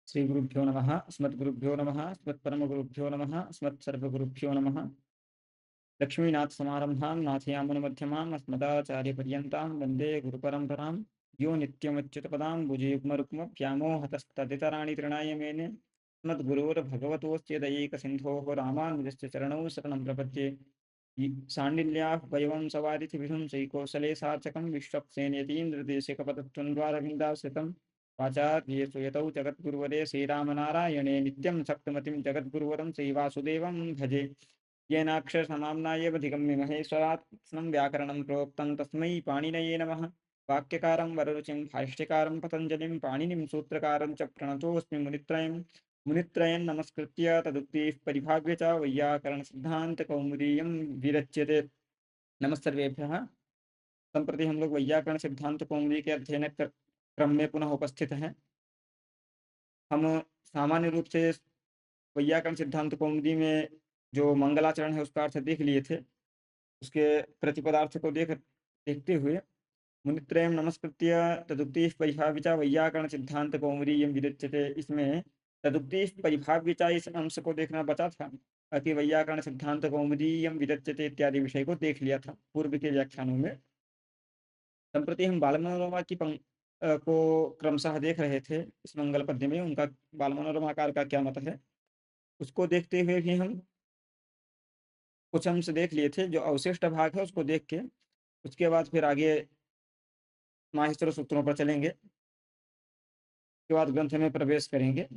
श्री गुरुभ्यो नमः। अस्मद्गुरुभ्यो नमः। अस्मत्परमगुरुभ्यो नमः। अस्मत्सर्वगुरुभ्यो नमः। लक्ष्मीनाथ समारंभां नाथयामुनमध्यमाम् अस्मदाचार्यपर्यन्तां वन्दे गुरुपरम्परां। यो नित्यमच्युतपदां भुजयुग्मरुक्मव्यामोहतस्तदितराणि तृणाय मेने अस्मद्गुरोर्भगवतोऽस्य दयैकसिन्धोः रामानुजस्य चरणौ शरणं प्रपद्ये। साण्डिल्याः वयवं सवारिथिभिः शैकोसले साचकं विश्वक्सेनयतीन्द्रदेशिकपदत्वन्द्वारविन्दाश्रितं वाचार्येषु यतौ जगद्गुरुवरे श्रीरामनारायणे नित्यं शक्तिमतिं जगद्गुरुवरं श्रीवासुदेवं भजे। येनाक्षरसमाम्नाय अधिगम्य महेश्वरात् कृत्स्नं व्याकरणं प्रोक्तं तस्मै पाणिनये नमः। वाक्यकारं वररुचिं भाष्यकारं पतञ्जलिं पाणिनिं सूत्रकारं च प्रणतोऽस्मि मुनित्रयम्। मुनित्रयं नमस्कृत्य तदुक्तिः परिभाव्य च वैयाकरणसिद्धान्तकौमुदीयं विरच्यते। नमस्सर्वेभ्यः। संप्रति हम लोग वैयाकरण सिद्धांत कौमुदी के अध्ययन क्रम में पुनः उपस्थित हैं। हम सामान्य रूप से वैयाकरण सिद्धांत कौमुदी में जो मंगलाचरण है उसका अर्थ देख लिए थे। उसके प्रतिपदार्थ को देखते हुए मुनित्रयं नमस्कृत्य तदुक्तिः परिभाव्य वैयाकरण सिद्धांत कौमुदीयं विरच्यते, इसमें तदुक्तिः परिभाव्य इस अंश को देखना बचा था कि वैयाकरण सिद्धांत कौमुदीयं विरच्यते इत्यादि विषय को देख लिया था पूर्व के व्याख्यानों में। संप्रति हम बाल मनोरमा को क्रमशः देख रहे थे। इस मंगल पद्य में उनका बाल मनोरमाकार का क्या मत है उसको देखते हुए भी हम कुछ अंश देख लिए थे। जो अवशिष्ट भाग है उसको देख के उसके बाद फिर आगे माहेश्वर सूत्रों पर चलेंगे, उसके बाद ग्रंथ में प्रवेश करेंगे।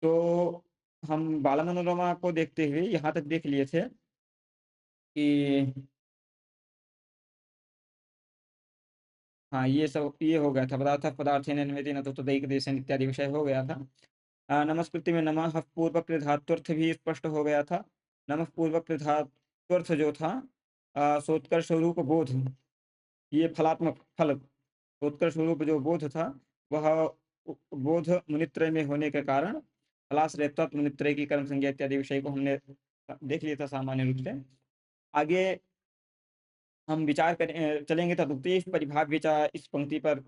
तो हम बाल मनोरमा को देखते हुए यहाँ तक देख लिए थे कि हाँ ये हो गया था। पदार्थ निर्मित न तो तदैक देशन इत्यादि विषय हो गया था। नमस्कृति में नमः पूर्वक धात्वर्थ भी स्पष्ट हो गया था। नमः पूर्वक धात्वर्थ जो था सोत्कर्ष स्वरूप बोध, ये फलात्मक फल सोत्कर्ष स्वरूप जो बोध था वह बोध मुनित्रय में होने के कारण फलाश्रयत्व मुनित्रय की कर्म संज्ञा इत्यादि विषय को हमने देख लिया था सामान्य रूप से। आगे हम विचार करें चलेंगे तदुक्ति परिभाव्य इस पंक्ति पर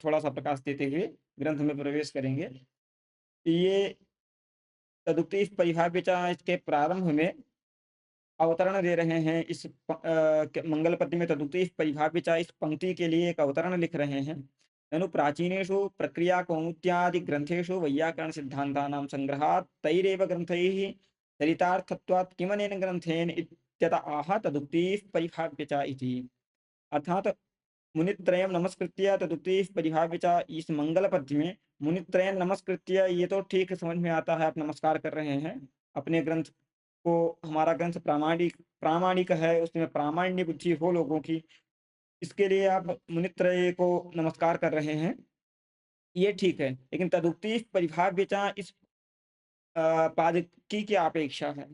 थोड़ा सा प्रकाश देते हुए ग्रंथ में प्रवेश करेंगे। ये तदुक्ति परिभाव्य इसके प्रारंभ में अवतरण दे रहे हैं। इस मंगल पद्य में तदुक्ति परिभाव्य इस पंक्ति के लिए एक अवतरण लिख रहे हैं। ननु प्राचीनेषु प्रक्रिया कौमुद्यादि ग्रंथेषु वैयाकरण सिद्धांतानां संग्रहात् तैरेव ग्रंथैः चरितार्थत्वात् किमनेन ग्रंथेन इत्यत आह तदुक्ति परिभाव्य इति। अर्थात मुनित्रयं नमस्कृत्य तदुक्ति परिभाव्य इस मंगल पद्य में मुनित्रयं नमस्कृत्य, ये तो ठीक समझ में आता है, आप नमस्कार कर रहे हैं अपने ग्रंथ को। हमारा ग्रंथ प्रामाणिक है, उसमें प्रामाण्य बुद्धि हो लोगों की, इसके लिए आप मुनित्रय को नमस्कार कर रहे हैं, ये ठीक है। लेकिन तदुक्ति परिभाव्य इस पाद की क्या अपेक्षा है,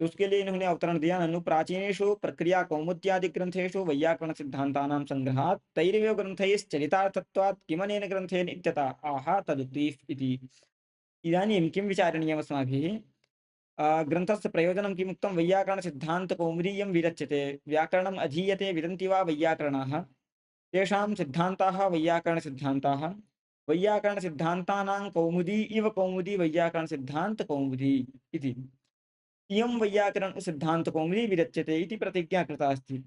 तो उसके लिए इन्होंने अवतरण दिया। ननु प्राचीनेषु प्रक्रिया कौमुद्यादि ग्रंथेषु वैयाकरण सिद्धांतानां संग्रहात् तैरेव ग्रन्थैश्चरितार्थत्वात् किमनेन ग्रन्थेन इत्यतः आह तदुक्तिः इति। इदानीं किं विचारणीयम् अस्माभिः? ग्रन्थस्य प्रयोजनं किमुक्तं? वैयाकरण सिद्धांत कौमुदीयं विरच्यते। व्याकरणम् अधीयते विदन्ति वा वैयाकरणाः, तेषां सिद्धान्ताः वैयाकरण सिद्धान्ताः। वैयाकरण सिद्धान्तानां कौमुदी इव कौमुदी वैयाकरण सिद्धांत कौमुदी इति। इयं वैयाकरण सिद्धांत कौमुदी विरच्यते इति प्रतिज्ञा कृता अस्ति।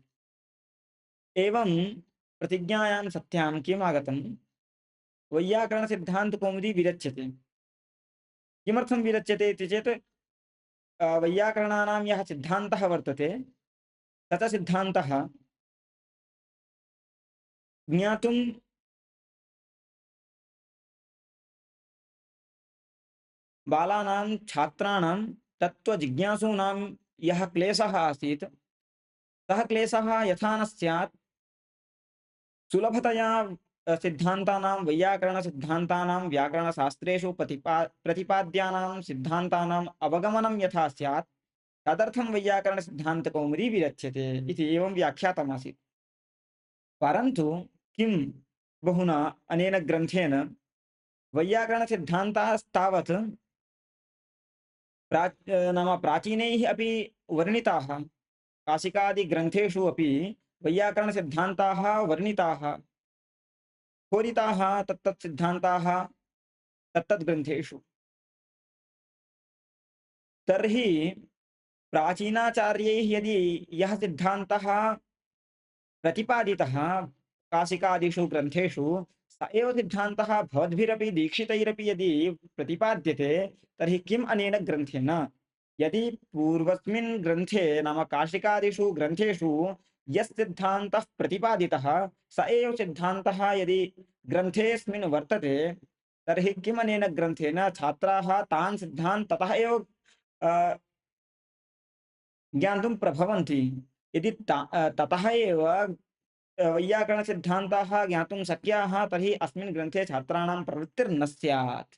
एवं प्रतिज्ञायां सत्यां किम् आगतं? वैयाकरण सिद्धांत कौमुदी विरच्यते। किमर्थं विरच्यते इति चेत् वैयाकरणानां यः सिद्धान्तः वर्तते तत सिद्धान्तः ज्ञातुं बालानां छात्राणां तत्त्वजिज्ञासूनां यः क्लेशः आसीत् सः क्लेशः यथा न स्यात्, सुलभतया सिद्धान्तानां वैयाकरणसिद्धान्तानां व्याकरणशास्त्रेषु प्रतिपाद्यानां सिद्धान्तानाम् अवगमनं यथा स्यात् तदर्थं वैयाकरणसिद्धान्तकौमुदी विरच्यते इति एवं व्याख्यातमासीत्। परन्तु किं बहुना अनेन ग्रन्थेन वैयाकरणसिद्धान्तास्तावत् नाम प्राचीनैः अपि वर्णिताः, काशिकादिग्रन्थेषु अपि वैयाकरणसिद्धान्ताः वर्णिताः। स्फोरिताः तत्तत् सिद्धान्ताः तत्तद् ग्रन्थेषु। तर्हि प्राचीनाचार्यैः यदि यः सिद्धान्तः प्रतिपादितः काशिकादिषु ग्रन्थेषु, स एव सिद्धान्तः भवद्भिरपि दीक्षितैरपि यदि प्रतिपाद्यते, तर्हि किम् अनेन ग्रन्थेन? यदि पूर्वस्मिन् ग्रन्थे नाम काशिकादिषु ग्रन्थेषु यः सिद्धान्तः प्रतिपादितः, स एव सिद्धान्तः यदि ग्रन्थेऽस्मिन् वर्तते, तर्हि किम् अनेन ग्रन्थेन छात्राः तान् सिद्धान् ततः एव ज्ञातुं प्रभवन्ति। यदि ततः एव वैयाकरणसिद्धान्ताः ज्ञातुं शक्याः, तर्हि अस्मिन् ग्रन्थे छात्राणां प्रवृत्तिर्न स्यात्।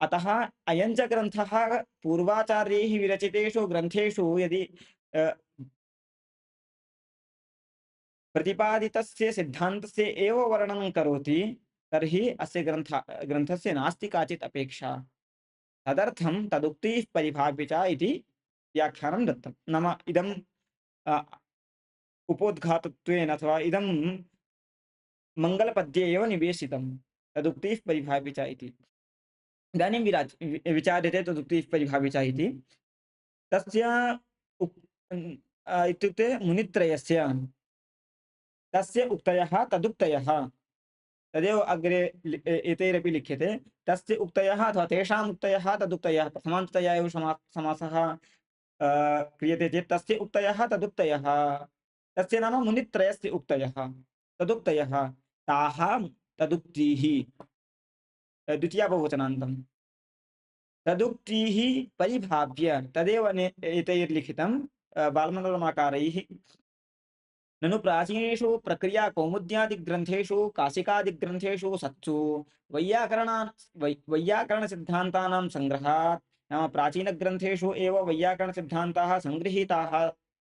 अतः अयं च ग्रन्थः पूर्वाचार्यैः विरचितेषु ग्रन्थेषु यदि अ, प्रतिपादितस्य सिद्धान्तस्य एव वर्णनं करोति, तर्हि अस्य ग्रन्थस्य नास्ति काचित् अपेक्षा। तदर्थं तदुक्तिः परिभाव्यता इति व्याख्यानं दत्तं। नाम इदं अ, उपोद्घातत्वेन अथवा इदं मङ्गलपद्ये एव निवेशितं। तदुक्तिः परिभाव्यता इति। इदानीं विचार्यते तदुक्तिः परिभाव्यता इति। तस्य उक् इत्युक्ते मुनित्रयस्य तस्य उक्तयः तदुक्तयः तदेव अग्रे एतैरपि लिख्यते। तस्य उक्तयः अथवा तेषाम् उक्तयः तदुक्तयः प्रथमान्ततया एव समासः क्रियते चेत् तस्य उक्तयः तदुक्तयः, तस्य नाम मुनित्रयस्य उक्तयः तदुक्तयः ताः तदुक्तीः द्वितीया बहुवचनान्तं तदुक्तीः परिभाव्य तदेव एतैर्लिखितं बालमन्दलमाकारैः। ननु प्राचीनेषु प्रक्रियाकौमुद्यादिग्रन्थेषु काशिकादिग्रन्थेषु सत्सु वैयाकरणसिद्धान्तानां सङ्ग्रहात् नाम प्राचीनग्रन्थेषु एव वैयाकरणसिद्धान्ताः सङ्गृहीताः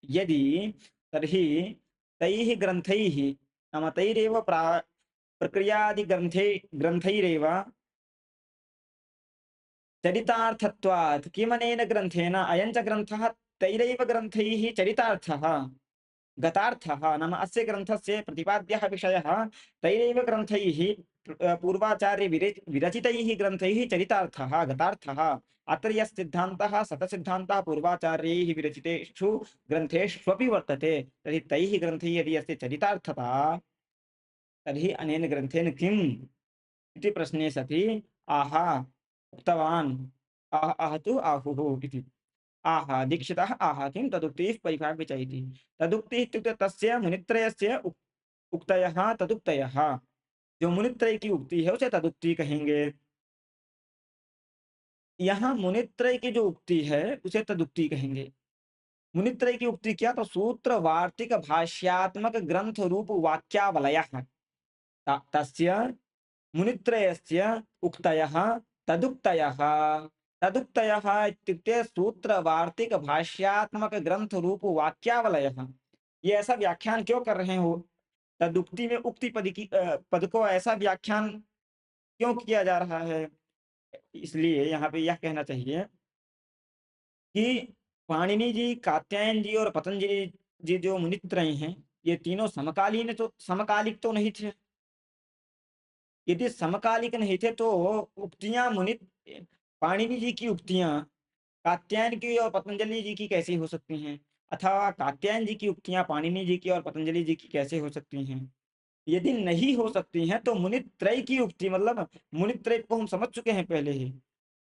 यदि, तर्हि तैः ग्रन्थैः नाम तैरेव ग्रन्थैरेव चरितार्थत्वात् किमनेन ग्रन्थेन अयं च ग्रन्थः तैरैव ग्रन्थैः चरितार्थः गतार्थः नाम अस्य ग्रन्थस्य प्रतिपाद्यः विषयः तैरेव ग्रन्थैः पूर्वाचार्य विरचितैः ग्रन्थैः चरितार्थः गतार्थः। अत्र यः सिद्धान्तः शतसिद्धान्तः पूर्वाचार्यैः विरचितेषु ग्रन्थेष्वपि वर्तते, तर्हि तैः ग्रन्थैः यदि अस्य चरितार्थता, तर्हि अनेन ग्रन्थेन किम् इति प्रश्ने सति आहा उक्तवान् आह तु आहुः इति। आहा दीक्षितः आहा किं तदुक्तिः परिभाव्यच इति। तदुक्तिः इत्युक्ते तस्य मुनित्रयस्य उक्तयः तदुक्तयः। जो मुनित्रय की उक्ति है उसे तदुक्ति कहेंगे। यहाँ मुनित्रय की जो उक्ति है उसे तदुक्ति कहेंगे। मुनित्रय की उक्ति क्या, तो सूत्र वार्तिक भाष्यात्मक ग्रंथ रूप वाक्यावलयः तस्य मुनित्रयस्य उक्तयः तदुक्तयः। तदुक्तयः इत्युक्ते सूत्रवार्तिक भाष्यात्मक ग्रंथ रूप वाक्यावलयः। ये ऐसा व्याख्यान क्यों कर रहे हो, तदुक्ति में उक्ति पद को ऐसा व्याख्यान क्यों किया जा रहा है? इसलिए यहाँ पे यह कहना चाहिए कि पाणिनि जी, कात्यायन जी और पतंजलि जी जो मुनित्रय हैं, ये तीनों समकालिक तो नहीं थे। यदि समकालिक नहीं थे तो उक्तियां मुनि पाणिनि जी की उक्तियां कात्यायन की और पतंजलि जी की कैसी हो सकती हैं, अथवा कात्यायन जी की उक्तियां पाणिनि जी की और पतंजलि जी की कैसे हो सकती हैं? यदि नहीं हो सकती हैं तो मुनित्रय की उक्ति मतलब मुनित्रय को हम समझ चुके हैं पहले ही।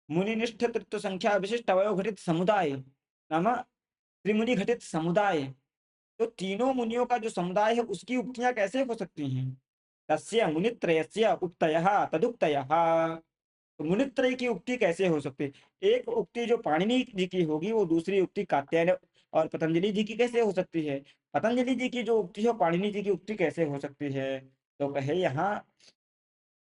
मुनिनिष्ठ तृत्व संख्या विशिष्ट अवयव घटित समुदाय नाम त्रिमुनि घटित समुदाय, तो तीनों मुनियों का जो समुदाय है उसकी उक्तियां कैसे हो सकती हैं? तस्य मुनित्रयस्य उक्तयः तदुक्तयः। तो मुनित्रय की उक्ति कैसे हो सकती है? एक उक्ति जो पाणिनि जी की होगी वो दूसरी उक्ति कात्यायन और पतंजलि जी की कैसे हो सकती है? पतंजलि जी की जो उक्ति है पाणिनि जी की उक्ति कैसे हो सकती है? तो कहे यहाँ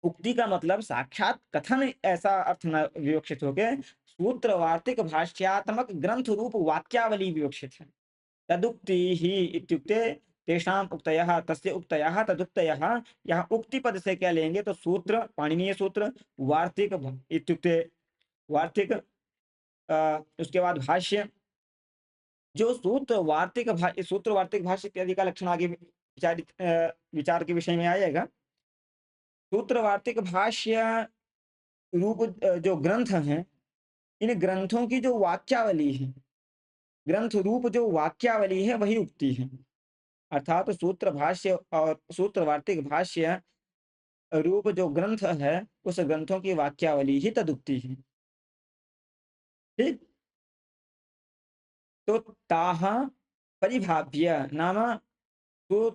उक्ति का मतलब साक्षात कथन ऐसा अर्थ न विवक्षित हो के सूत्र वार्तिक भाष्यात्मक ग्रंथ रूप वाक्यावली विवक्षित है। तदुक्ति ही इत्युक्ते तेषाम् उक्तयः तस्य उक्तयः तदुक्तयः। यहाँ उक्ति पद से क्या लेंगे, तो सूत्र पाणिनीय सूत्र, वार्तिक इत्युक्ते वार्तिक, उसके बाद भाष्य। जो सूत्र वार्तिक भाष्य इत्यादि का लक्षण आगे विचार के विषय में आएगा। सूत्रवार्तिक भाष्य रूप जो ग्रंथ हैं, इन ग्रंथों की जो वाक्यावली है, ग्रंथ रूप जो वाक्यावली है वही उक्ति है। अर्थात सूत्र भाष्य और सूत्रवार्तिक भाष्य रूप जो ग्रंथ है, उस ग्रंथों की वाक्यावली ही तदुक्ति है। ठीक। तो ताः परिभाव्य नाम तो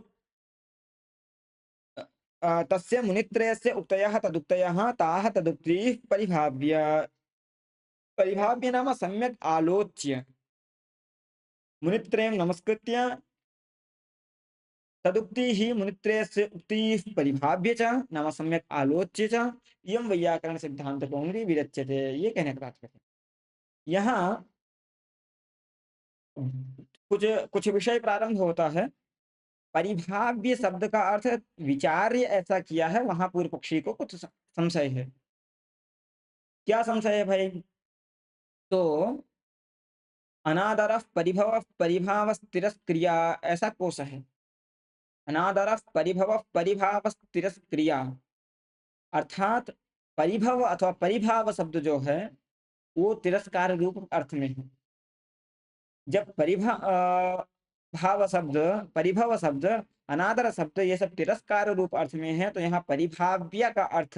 तस्य मुनित्रयस्य उक्तयः तदुक्तयः ताः तदुक्तिः परिभाव्य। परिभाव्य नाम सम्यक् आलोच्य मुनित्रयं नमस्कृत्य तदुक्तिः मुनित्रयस्य उक्तिः परिभाव्य च नाम सम्यक् आलोच्य च इयं वैयाकरण सिद्धांत कौमुदी विरच्यते। ये कहने का तात्पर्य है। यहाँ कुछ कुछ विषय प्रारंभ होता है। परिभाव्य शब्द का अर्थ विचार्य ऐसा किया है, वहां पूर्व पक्षी को कुछ संशय है। क्या संशय है भाई? तो अनादर परिभव परिभाव तिरस्क्रिया ऐसा कोश है। अनादर परिभव परिभाव तिरस्क्रिया अर्थात परिभव अथवा परिभाव शब्द जो है वो तिरस्कार रूप अर्थ में है। जब भाव शब्द, परिभव शब्द, अनादर शब्द ये सब तिरस्कार रूप अर्थ में है, तो यहाँ परिभाव्य का अर्थ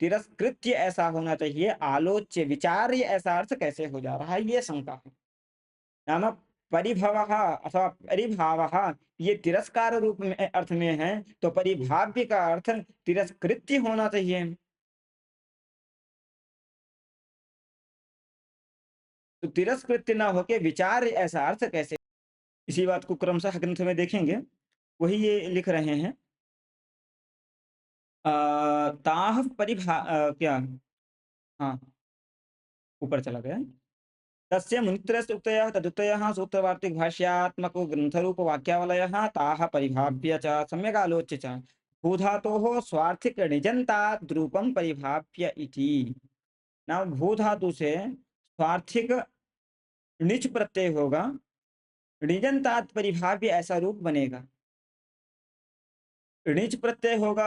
तिरस्कृत्य ऐसा होना चाहिए, आलोच्य विचार्य ऐसा अर्थ कैसे हो जा रहा है, ये शंका है। नाम परिभव अथवा परिभाव ये तिरस्कार रूप में अर्थ में है, तो परिभाव्य का अर्थ तिरस्कृत्य होना चाहिए। तो तिरस्कृत्य ना होके विचार ऐसा अर्थ कैसे? इसी बात को क्रमशः ग्रंथ में देखेंगे, वही ये लिख रहे हैं। ताह क्या, हाँ ऊपर चला गया। तस्य मुनित्रस्य उक्तयः तदुक्तयः सूत्रवार्तिक भाष्यात्मको ग्रंथरूप वाक्यावलयः ताः परिभाव्य च सम्यक् आलोच्य च भूधातोः स्वार्थिक निजन्ताद् रूपं परिभाव्य इति। नाम भूधातु से स्वार्थिक निच प्रत्यय होगा, निजन्ताद् परिभाव्य ऐसा रूप बनेगा। णिच प्रत्यय होगा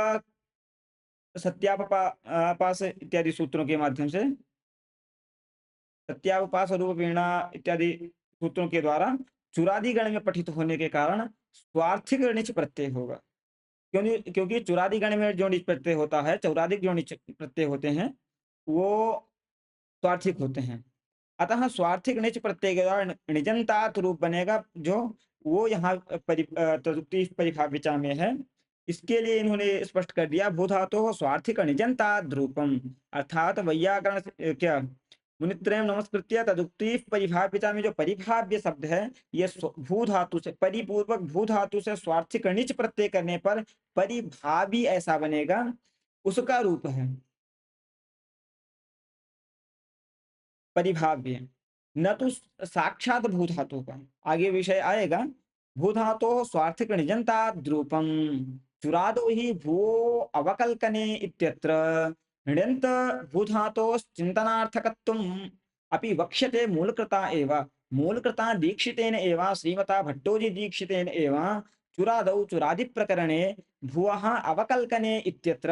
सत्यापास इत्यादि सूत्रों के माध्यम से, सत्यावपास रूप वीणा इत्यादि सूत्रों के द्वारा चुरादी गण में पठित होने के कारण स्वार्थिक णिच प्रत्यय होगा। क्योंकि चुरादी गण में जो णिच प्रत्यय होता है, चौरादिक जो णिच प्रत्यय होते हैं वो स्वार्थिक होते हैं। अतः स्वार्थिक णिच प्रत्यय के द्वारा निजंतात रूप बनेगा, जो वो यहाँ तदुक्ति परिभाव्यता में है। इसके लिए इन्होंने स्पष्ट कर दिया भूधातो स्वार्थिक निजंतात रूपम, अर्थात वैयाकरण क्या मुनित्रयम् नमस्कृत्य तदुक्ति परिभाव्यता में जो परिभाव्य शब्द है, ये भू धातु से परिपूर्वक भू धातु से स्वार्थिक णिच प्रत्यय करने पर परिभावी ऐसा बनेगा, उसका रूप है परिभाव्य, न तो साक्षात भू धातु का। आगे विषय आएगा। भू धातु स्वार्थिक निजंता द्रूपम चुरादो ही भू अवकल्कने इत्यत्र ण्यंत भू धातो चिंतनार्थकत्वम अपि वक्ष्यते मूलकृता एव। मूलकृता दीक्षितेन एव श्रीमता भट्टोजी दीक्षितेन एव चुरादौ चुरादि प्रकरणे भुवः अवकल्कने इत्यत्र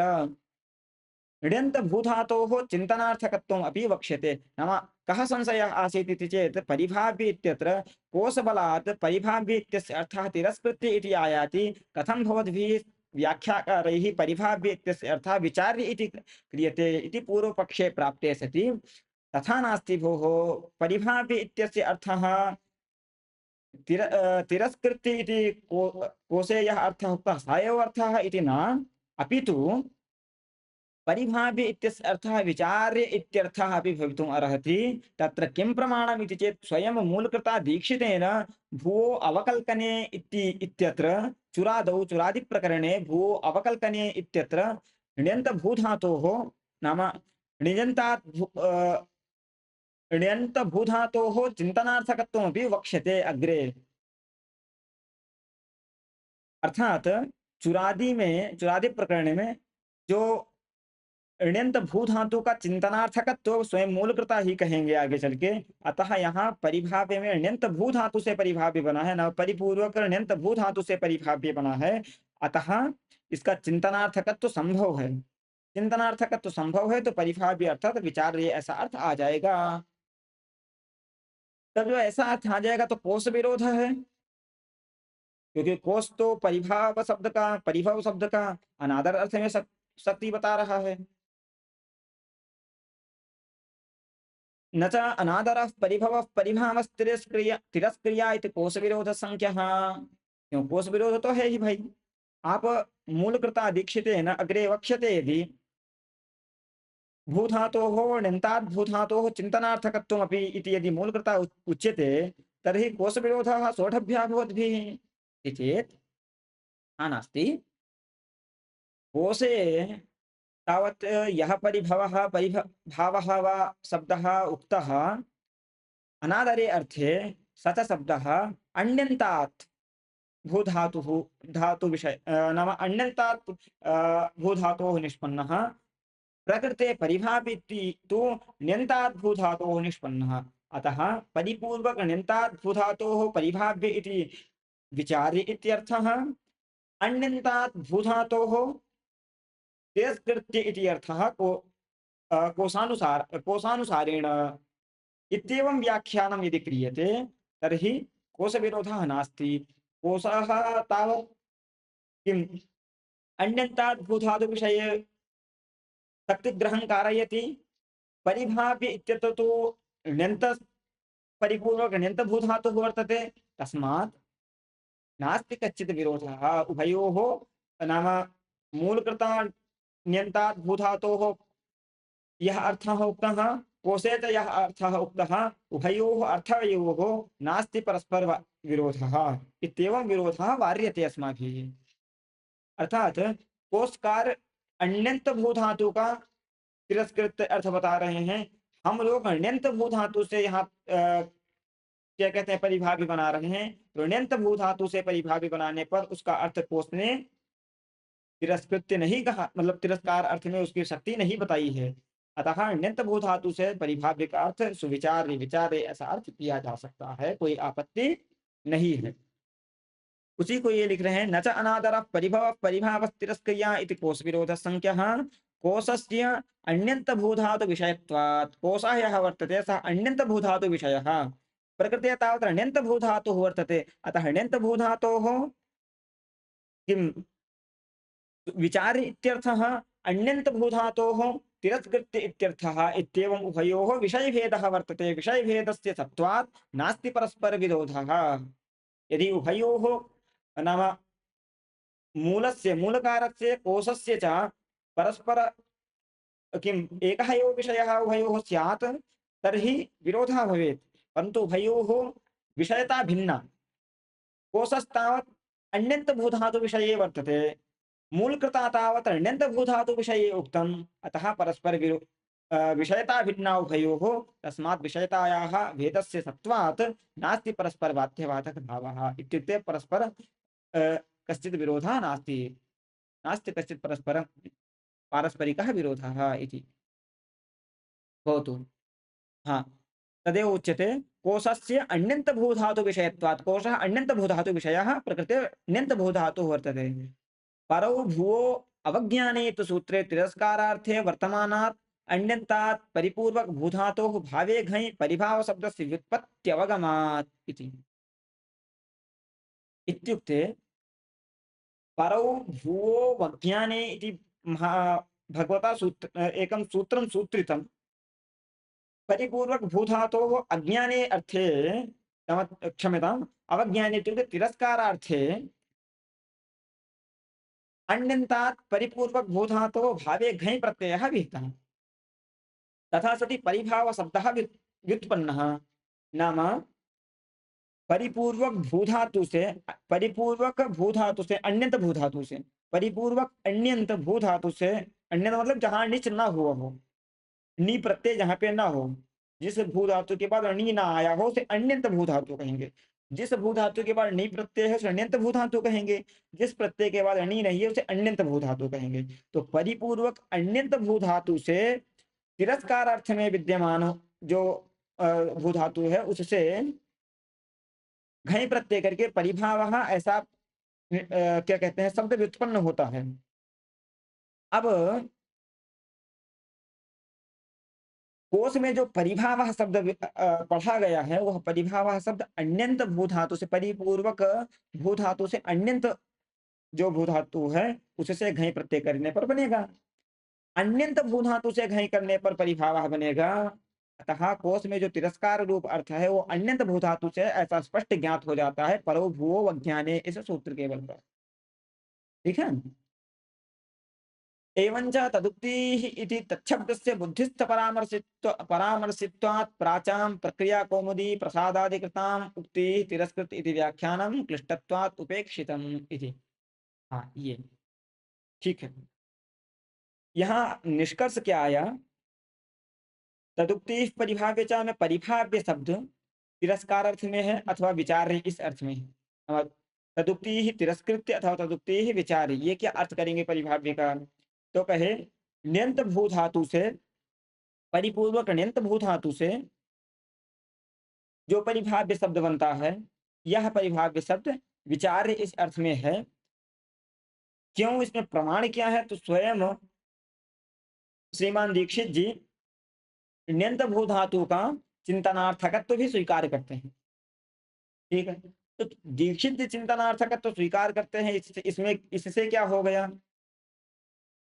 ण्यंत भूधातोः चिन्तनार्थकत्वम् अपि वक्ष्यते। नाम कः संशयः आसीत् इति चेत् परिभाव्य इत्यत्र कोशबलात् परिभाव्य इत्यस्य अर्थः तिरस्कृत्य इति आयाति। कथं भवद्भिः व्याख्याकारैः परिभाव्य इत्यस्य अर्थः विचार्य इति क्रियते इति पूर्वपक्षे प्राप्ते सति तथा नास्ति भोः। परिभाव्य इत्यस्य अर्थः तिरस्कृत्य इति कोशे यः अर्थः उक्तः स एव अर्थः इति न, अपि तु परिभाव्य इत्यस्य अर्थः विचार्य इत्यर्थः अपि भवितुम् अर्हति। तत्र किं प्रमाणम् इति चेत् स्वयं मूलकृता दीक्षितेन भुवो अवकल्कने इत्यत्र चुरादौ चुरादि प्रकरणे भुवो अवकल्कने इत्यत्र ण्यन्त भूधातोः नाम णिजन्तात् ण्यन्त भूधातोः चिन्तनार्थकत्वमपि वक्ष्यते अग्रे। अर्थात चुरादि प्रकरण में जो ऋण्यंत भू धातु का चिंतनार्थकत्व स्वयं मूलकृता ही कहेंगे आगे चल के। अतः यहाँ परिभाव्य में ऋण्यंत भू धातु से परिभाव्य बना है, न परिपूर्वक ऋण्यंत भू धातु से परिभाव्य बना है। अतः इसका चिंतनार्थकत्व संभव है। चिंतनार्थक तो संभव है, तो परिभाव्य अर्थात विचार्य ऐसा अर्थ आ जाएगा। तब जो ऐसा अर्थ आ जाएगा तो कोश विरोध है, क्योंकि कोश तो परिभव शब्द का अनादर अर्थ में शक्ति बता रहा है। न च अनादरः परिभवः परिभावः तिरस्क्रिया इति कोश विरोध संख्यः। क्यों कोश विरोध तो है ही भाई। आप मूल कृता दीक्षितेन अग्रे वक्ष्यते यदि भूधातोः णिन्ताद् भूधातोः चिन्तनार्थकत्वमपि इति यदि मूल कृता उच्यते, तर्हि कोश विरोधः सोढभ्यः भवद्भिः इति चेत् नास्ति। कोशे तावत् यः भावः वा शब्दः उक्तः अनादरे अर्थे स च शब्दः अण्यन्तात् भूधातुः धातु विषय नाम अण्यन्तात् भूधातोः निष्पन्नः, प्रकृते परिभाविति तु ण्यन्तात् भूधातोः निष्पन्नः। अतः परिपूर्वक ण्यन्तात् भूधातोः परिभाव्य इति विचार्य इत्यर्थः, अण्यन्तात् भूधातोः तिरस्कृत्य इति अर्थः कोशानुसारेण इत्येवं व्याख्यानं यदि क्रियते तर्हि कोशविरोधः नास्ति। कोशः तावत् किम् अन्यन्तात् भूधातुविषये शक्तिग्रहं कारयति। परिभाव्य इत्यत्र तु ण्यन्त परिपूर्वक ण्यन्तभूधातुः वर्तते, तस्मात् नास्ति कश्चित् विरोधः उभयोः। नाम मूलकृता ण्यन्तात् भूधातोः यः अर्थः उक्तः, कोशे च यः अर्थः उक्तः, उभयोः अर्थयोः नास्ति परस्पर विरोधः इत्येवं विरोधः वार्यते अस्माभिः। अर्थात कोशकार अण्यंत भू धातु का तिरस्कृत अर्थ बता रहे हैं। हम लोग अण्यंत भू धातु से यहाँ क्या कहते हैं परिभावी बना रहे हैं। तो अण्यंत भू धातु से परिभावी बनाने पर उसका अर्थ कोश ने तिरस्कृत्य नहीं कहा, मतलब तिरस्कार अर्थ में उसकी शक्ति नहीं बताई है। अतः अण्यंत भू धातु से परिभाव्य का अर्थ सुविचार्य विचार्य ऐसा अर्थ किया जा सकता है, कोई आपत्ति नहीं है। उसी को ये लिख रहे हैं, न च अनादर परिभव परिभाव तिरस्क्रिया इति कोश विरोध संख्यः कोशस्य अण्यंत भूधातु विषयत्वात्। कोशः यः वर्तते सः अण्यंत भूधातु विषयः, प्रकृते तावत् अण्यंत भूधातुः वर्तते। अतः अण्यंत भूधातोः किं विचार्य इत्यर्थः, अण्यंत भूधातोः तिरस्कृत्य इत्यर्थः इत्येवम् उभयोः विषयभेदः वर्तते। विषयभेदस्य सत्त्वात् नास्ति परस्पर विरोधः। यदि उभयोः नाम मूलस्य मूलकारस्य कोशस्य च परस्पर किम् एकः एव विषयः उभयोः स्यात् तर्हि विरोधः भवेत्, परन्तु उभयोः विषयता भिन्ना। कोशस्तावत् अण्यन्त भूधातु विषये वर्तते, मूलकृता तावत् अण्यन्त भूधातु विषये उक्तम्। अतः परस्पर विषयता भिन्ना उभयोः, तस्मात् विषयतायाः भेदस्य सत्त्वात् नास्ति परस्पर बाध्यबाधक भावः। इत्युक्ते परस्पर कश्चित् विरोधः नास्ति, नास्ति कश्चित् परस्पर पारस्परिकः विरोधः इति भवतु। हाँ, तदेव उच्यते कोशस्य अण्यन्त भूधातु विषयत्वात्। कोशः अण्यन्त भूधातु विषयः, प्रकृते अण्यन्त भूधातुः वर्तते। परौ भुवो अवज्ञाने तु सूत्रे तिरस्कारार्थे वर्तमानात् अण्यन्तात् परिपूर्वक भूधातोः भावे घञ् परिभाव शब्दस्य व्युत्पत्त्यवगमात् इति। इत्युक्ते परौ भुवो वज्ञाने इति भगवता एकं सूत्रं सूत्रितं। परिपूर्वक भूधातोः अज्ञाने अर्थे क्षम्यताम् अवज्ञाने इत्युक्ते तिरस्कारार्थे अण्यन्तात् परिपूर्वक भूधातोः भावे घञ् प्रत्ययः विहितः। तथा सति परिभाव शब्दः व्युत्पन्नः। नाम परिपूर्वक भूधातु से अण्यंत भूधातु से परिपूर्वक अण्यंत भूधातु से, अण्यंत मतलब जहां निच ना हुआ हो, नी प्रत्यय जहां पे ना हो, जिस भूधातु के बाद नी ना आया हो उसे अण्यंत भूधातु कहेंगे। जिस भूधातु के बाद नी प्रत्यय है उसे अण्यंत भूधातु कहेंगे। जिस प्रत्यय के बाद नी नहीं है उसे अण्यंत भूधातु कहेंगे। तो परिपूर्वक अण्यंत भूधातु से तिरस्कार अर्थ में विद्यमान जो भूधातु है उससे घय प्रत्यय करके परिभाव ऐसा क्या कहते हैं शब्द व्युत्पन्न होता है। अब कोश में जो परिभावः शब्द पढ़ा गया है, वह परिभावः शब्द अन्यंत भू धातु से, परिपूर्वक भू धातु से अन्यंत जो भू धातु है उससे घई प्रत्यय करने पर बनेगा। अन्यंत भू धातु से घई करने पर परिभावः बनेगा। अतः कोश में जो तिरस्कार रूप अर्थ है वो अन्यंत भू धातु से ऐसा स्पष्ट ज्ञात हो जाता है, परो भूवो वज्ञाने, इस सूत्र के बल पर। ठीक है। एवंच तदुक्तिः इति तच्छब्दस्य बुद्धिस्थ परामर्शित्वात् प्राचां प्रक्रिया कौमुदी प्रसादादिकृताम् उक्तिः तिरस्कृत इति व्याख्यानं क्लिष्टत्वात् उपेक्षितम् इति। हाँ ये ठीक है। यहाँ निष्कर्ष क्या आया, तदुक्तिः परिभाव्य च में परिभाव्य शब्द तिरस्कार अर्थ में है अथवा विचार्य इस अर्थ में है। और तदुक्तिः तिरस्कृत्य अथवा तदुक्तिः विचार्य, ये क्या अर्थ करेंगे परिभाव्य का? तो कहे ण्यंत भू धातु से, परिपूर्वक ण्यंत भू धातु से जो परिभाव्य शब्द बनता है, यह परिभाव्य शब्द विचार्य इस अर्थ में है। क्यों, इसमें प्रमाण क्या है? तो स्वयं श्रीमान दीक्षित जी ण्यंत भू धातु का चिंतनार्थकत्व भी स्वीकार करते हैं। ठीक है, तो दीक्षित जी चिंतनार्थकत्व स्वीकार करते हैं, इसमें इससे क्या हो गया?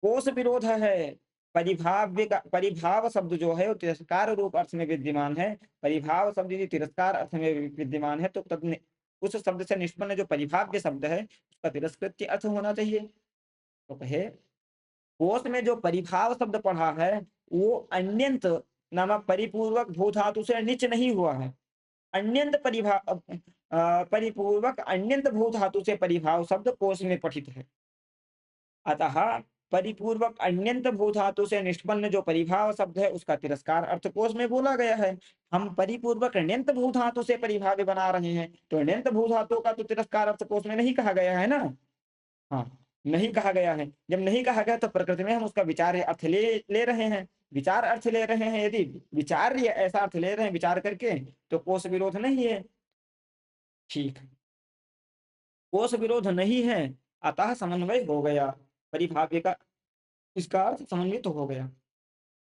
कोश विरोध है। परिभाव्य का परिभाव शब्द जो है वो तिरस्कार रूप अर्थ में विद्यमान है। परिभाव शब्द यदि तिरस्कार अर्थ में विद्यमान है तो तब उस शब्द से निष्पन्न जो परिभाव्य शब्द है उसका तिरस्कृत्य अर्थ होना चाहिए। तो कहे कोश में जो परिभाव शब्द पढ़ा है वो अन्यंत नामक परिपूर्वक भू धातु से नीच नहीं हुआ है। अन्यंत परिपूर्वक अन्यंत भू धातु से परिभाव शब्द कोश में पठित है। अतः परिपूर्वक अन्यंत भू धातु से निष्पन्न जो परिभाव शब्द है उसका तिरस्कार अर्थ कोश में बोला गया है। हम परिपूर्वक अण्यंत भू धातु से परिभाव्य बना रहे हैं, तो अण्यंत भू धातु का तो तिरस्कार अर्थ कोश में नहीं कहा गया है ना। हाँ, नहीं कहा गया है। जब नहीं कहा गया तो प्रकृति में हम उसका विचार अर्थ ले रहे हैं, विचार अर्थ ले रहे हैं। यदि विचार ऐसा अर्थ ले रहे हैं विचार करके, तो कोश विरोध नहीं है। ठीक, कोश विरोध नहीं है, अतः समन्वय हो गया। परिभाव्य का इसका अर्थ समन्वित तो हो गया।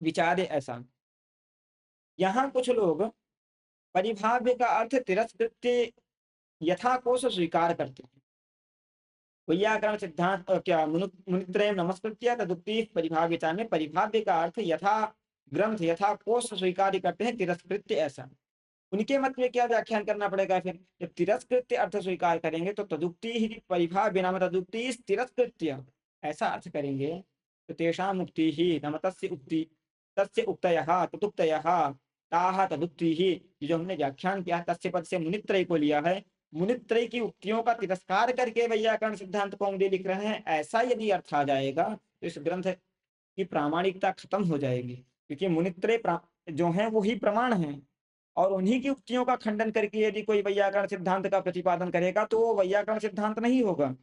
विचारे ऐसा। यहाँ कुछ लोग परिभाव्य का अर्थ तिरस्कृत्य यथा कोश स्वीकार करते हैं। वैयाकरण सिद्धांत क्या मुनित्रयम् नमस्कृत्य तदुक्ति परिभाव्यता में परिभाव्य का अर्थ यथा ग्रंथ यथा कोश स्वीकार करते हैं, तिरस्कृत्य ऐसा। उनके मत में क्या व्याख्यान करना पड़ेगा? फिर जब तिरस्कृत्य अर्थ स्वीकार करेंगे तो तदुक्ति ही परिभाव्य नाम तदुक्ति तिरस्कृत्य ऐसा अर्थ करेंगे तो तेषां मुक्ति ही नाम तस्य उक्ति तस्य उक्तयः तदुक्तयः ताः तदुक्ति ही, जो हमने व्याख्यान किया तस्य पद से मुनित्रय को लिया है। मुनित्रय की उक्तियों का तिरस्कार करके वैयाकरण सिद्धांत कौमुदी लिख रहे हैं, ऐसा यदि अर्थ आ जाएगा तो इस ग्रंथ की प्रामाणिकता खत्म हो जाएगी। क्योंकि मुनित्रय जो है वो ही प्रमाण है, और उन्हीं की उक्तियों का खंडन करके यदि कोई वैयाकरण सिद्धांत का प्रतिपादन करेगा तो वो वैयाकरण सिद्धांत नहीं होगा।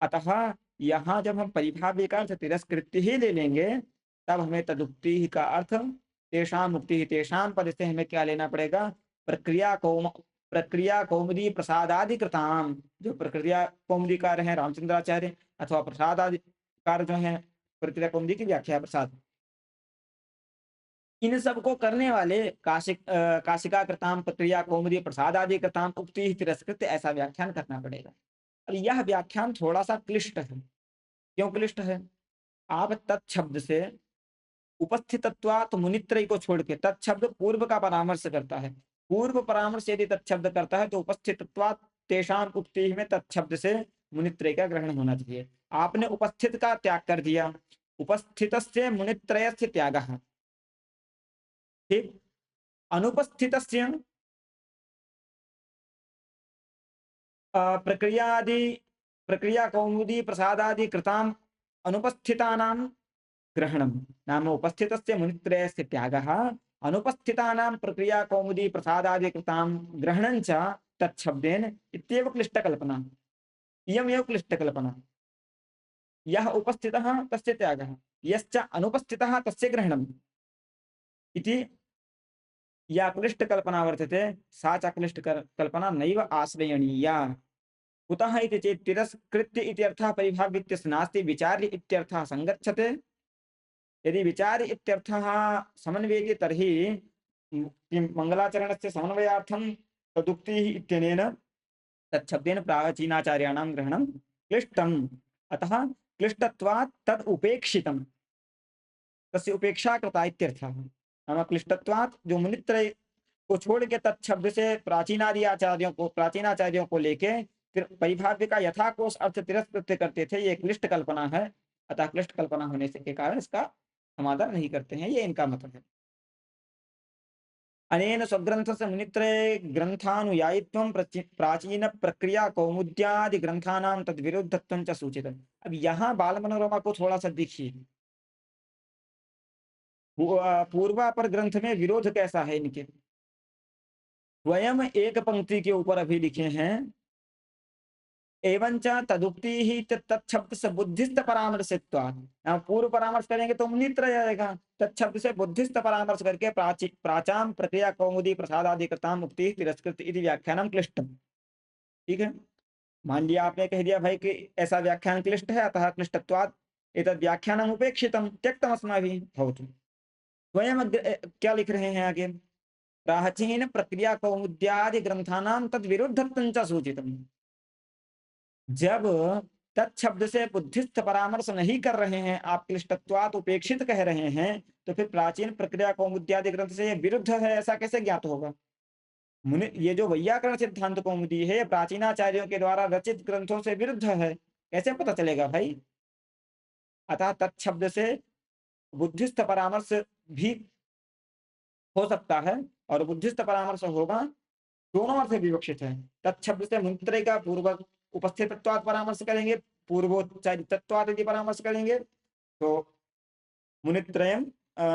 अतः यहाँ जब हम परिभाव्य का अर्थ तिरस्कृत्य ही ले लेंगे, तब हमें तदुक्ति का अर्थ तेषां मुक्ति तेषां पद से हमें क्या लेना पड़ेगा? प्रक्रिया कौमुदी प्रसादादिकृताम, जो प्रक्रिया कौमुदीकार हैं रामचंद्राचार्य, अथवा प्रसादादिकार जो है प्रक्रिया कौमुदी की व्याख्या प्रसाद, इन सब को करने वाले काशिका कृताम प्रक्रिया कौमुदी प्रसाद आदि कृताम उक्ति तिरस्कृत, ऐसा व्याख्यान करना पड़ेगा। अब यह व्याख्यान थोड़ा सा क्लिष्ट है। क्यों क्लिष्ट है? आप तत्शब्द से उपस्थितत्वात् मुनित्रय को छोड़ के, तत्शब्द पूर्व का परामर्श करता है, पूर्व परामर्श यदि तत्शब्द करता है तो उपस्थितत्वात् तेषां उक्ति में तत्शब्द से मुनित्रय का ग्रहण होना चाहिए। आपने उपस्थित का त्याग कर दिया, उपस्थितस्य मुनित्रयस्य त्यागः। ठीक, अनुपस्थितस्य प्रक्रिया कौमुदी प्रसादादि कृताम अनुपस्थितानां ग्रहणं नाम उपस्थितस्य मुनित्रयस्य त्यागः, अनुपस्थितानां प्रक्रिया कौमुदी प्रसादादि कृतां ग्रहणं च तत्शब्देन इत्येव क्लिष्टकल्पना। इयमेव क्लिष्टकल्पना। यः उपस्थितः तस्य त्यागः, यश्च अनुपस्थितः तस्य ग्रहणम् इति या क्लिष्ट कल्पना वर्तते, सा च क्लिष्ट कल्पना नैव आश्रयणीया। कुतः इति चेत् तिरस्कृत्य इत्यर्थः परिभाव्य इत्यस्य नास्ति, विचार्य इत्यर्थः संगच्छते। यदि विचार इत्यर्थः समन्वेति तर्हि किं मङ्गलाचरणस्य समन्वयार्थं तदुक्तिः इत्यनेन तच्छब्देन प्राचीनाचार्याणां ग्रहणं क्लिष्टम्। अतः क्लिष्टत्वात् तद् उपेक्षितं, तस्य उपेक्षा कृता इत्यर्थः। नाम क्लिष्टत्वात् जो मुनित्रय को छोड़ के तत्शब्द से प्राचीनाचार्यों को लेके परिभाव्य का यथाकोश अर्थ तिरस्कृत करते थे, ये क्लिष्ट कल्पना है। अतः क्लिष्ट कल्पना होने से के कारण इसका समाधान नहीं करते हैं, ये इनका मतलब है। अनेन स्वग्रंथस्य मुनित्रये ग्रंथानुयायित्वं प्राचीन प्रक्रिया कौमुद्यादि ग्रंथानां तद्विरुद्धत्वं च सूचितम्। अब यहाँ बाल मनोरमा को थोड़ा सा देखिए, पूर्वापर ग्रंथ में विरोध कैसा है इनके। स्वयं एक पंक्ति के ऊपर अभी लिखे हैं, एवं तदुक्ति ही तत्शब्द से बुद्धिस्त परामर्शित्वात्। पूर्व परामर्श करेंगे तो मुनित्रय आएगा, तत्शब्द से बुद्धिस्त परामर्श करके प्राचाम प्रक्रिया कौमुदी प्रसादाधिकृताम मुक्ति तिरस्कृत इति व्याख्यानम क्लिष्टम। ठीक है, मान लिया आपने कह दिया भाई कि ऐसा व्याख्यान क्लिष्ट है, अतः क्लिष्टत्वात् एतद् व्याख्यानम उपेक्षितम त्यक्तम अस्माभिः भवतु। स्वयं क्या लिख रहे हैं आगे, प्राचीन प्रक्रिया कौमुद्यादि ग्रंथानां तद विरुद्धत्वं च सूचितम्। जब तत्शब्द से बुद्धिस्थ परामर्श नहीं कर रहे हैं, आप क्लिष्टत्वात् उपेक्षित कह रहे हैं, तो फिर प्राचीन प्रक्रिया कौमुद्यादि ग्रंथ से विरुद्ध है ऐसा कैसे ज्ञात होगा। मुनि ये जो वैयाकरण सिद्धांत कौमुदी है, प्राचीनाचार्यों के द्वारा रचित ग्रंथों से विरुद्ध है, कैसे पता चलेगा भाई। अतः तत्शब्द से बुद्धिस्थ परामर्श भी हो सकता है, और बुद्धिस्थ परामर्श होगा दोनों अर्थ विवक्षित है। तत्शब्द से मुनित्रय का पूर्वक उपस्थितत्वात् परामर्श करेंगे, पूर्वोच्चारितत्वात् यदि परामर्श करेंगे तो मुनित्रयम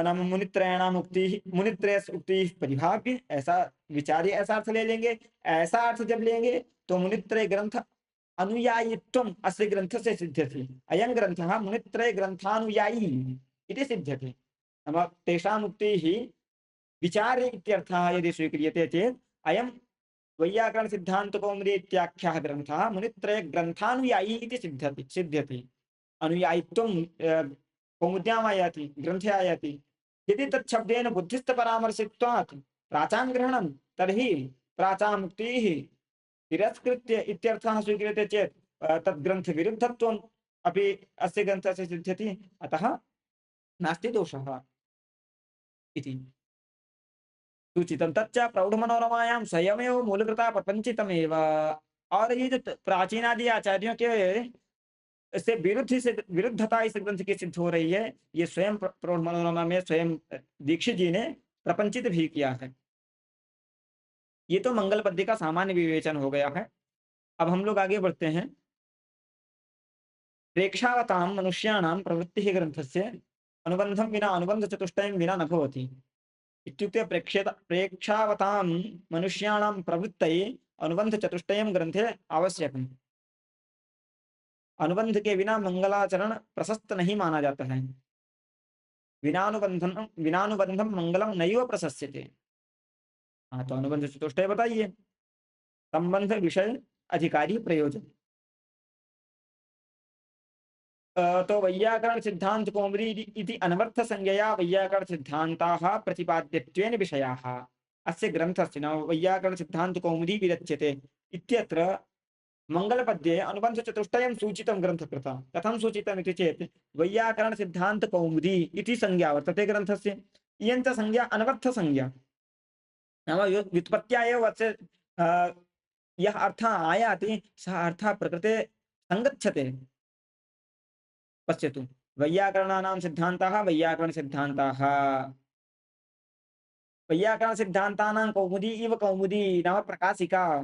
नाम मुनित्रयाणाम उक्ति, मुनित्रय उक्ति परिभाव्य, ऐसा विचार्य ऐसा अर्थ ले लेंगे। ऐसा अर्थ जब लेंगे तो मुनित्रय ग्रंथ अनुयायित्वम अस्य ग्रंथ से सिद्ध्यति। अयं ग्रंथः मुनित्रय ग्रंथानुयायी इति सिद्ध्यति। नाम तेषाम् उक्तिः विचार्य इत्यर्थः यदि स्वीक्रियते चेत् अयं वैयाकरण सिद्धांत कौमुदी इत्याख्यः ग्रंथः मुनित्रय ग्रंथानुयायी इति सिद्ध्यति। अनुयायित्वं कौमुद्याम् आयाति, ग्रंथे आयाति। यदि तत्शब्देन बुद्धिस्थ परामर्शित्वात् प्राचां ग्रहणं तर्हि प्राचामुक्तिः तिरस्कृत्य इत्यर्थः स्वीक्रियते चेत् तद्ग्रन्थ विरुद्धत्वम् अपि अस्य ग्रन्थस्य सिद्ध्यति। अतः नास्ति दोषः इति सूचितं। तच्च प्रौढ़मनोरमायां स्वयमेव मूलकृता प्रपंचितमेव। और ये जो प्राचीनादि आचार्यों के से विरुद्धता इस ग्रंथ की सिद्ध हो रही है, ये स्वयं प्रौढ़ मनोरमा में स्वयं दीक्षित जी ने प्रपंचित भी किया है। ये तो मंगल पद्य का सामान्य विवेचन हो गया है। अब हम लोग आगे बढ़ते हैं। प्रेक्षावतां मनुष्याणां प्रवृत्तिः ग्रंथस्य अनुबंधं विना अनुबंध चतुष्टयं विना न भवति। इत्युक्ते प्रेक्षावतां मनुष्याणां प्रवृत्तये अनुबंध चतुष्टयं ग्रंथे आवश्यकम्। अनुबंध के बिना मंगलाचरण प्रशस्त नहीं माना जाता है। विनानुबंधम मंगलम नैव प्रशस्यते। हाँ, तो अनुबंध चतुष्टय बताइए। संबंध, विषय, अधिकारी, प्रयोजन। तो वैयाकरण सिद्धांत कौमुदी इति अनवर्थ संज्ञया वैयाकरण सिद्धांताः प्रतिपाद्यत्वेन विषयाः अस्य ग्रन्थस्य नाम वैयाकरण सिद्धांत कौमुदी विरच्यते इत्यत्र मंगलपद्ये अनुबंध चतुष्टयं सूचितं ग्रंथकृता। कथं सूचितम् इति चेत् वैयाकरण सिद्धांत कौमुदी इति संज्ञा वर्तते ग्रन्थस्य। इयं च संज्ञा अनवर्थ संज्ञा, नाम व्युत्पत्त्या एव यः अर्थः आयाति सः अर्थः प्रकृते संगच्छते। पश्यतु, वैयाकरणानां सिद्धान्ताः वैयाकरण सिद्धान्ताः, वैयाकरण सिद्धान्तानां कौमुदी इव कौमुदी नाम प्रकाशिका